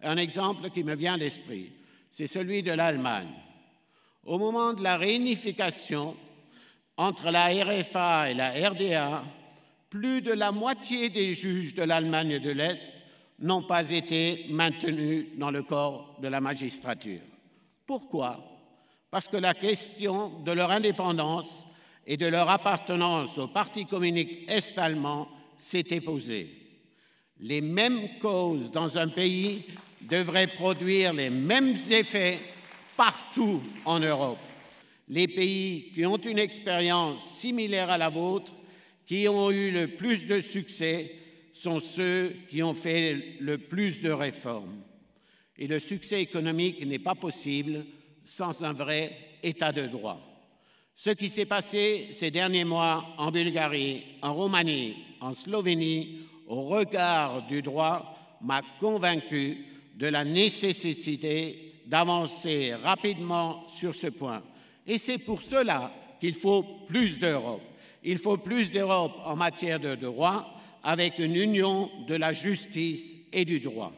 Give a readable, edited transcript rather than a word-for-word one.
Un exemple qui me vient à l'esprit, c'est celui de l'Allemagne. Au moment de la réunification entre la RFA et la RDA, plus de la moitié des juges de l'Allemagne de l'Est n'ont pas été maintenus dans le corps de la magistrature. Pourquoi? Parce que la question de leur indépendance et de leur appartenance au Parti communiste est-allemand s'était posée. Les mêmes causes dans un pays devraient produire les mêmes effets partout en Europe. Les pays qui ont une expérience similaire à la vôtre, qui ont eu le plus de succès, sont ceux qui ont fait le plus de réformes. Et le succès économique n'est pas possible sans un vrai état de droit. Ce qui s'est passé ces derniers mois en Bulgarie, en Roumanie, en Slovénie, au regard du droit, m'a convaincu de la nécessité d'avancer rapidement sur ce point. Et c'est pour cela qu'il faut plus d'Europe. Il faut plus d'Europe en matière de droit, avec une union de la justice et du droit.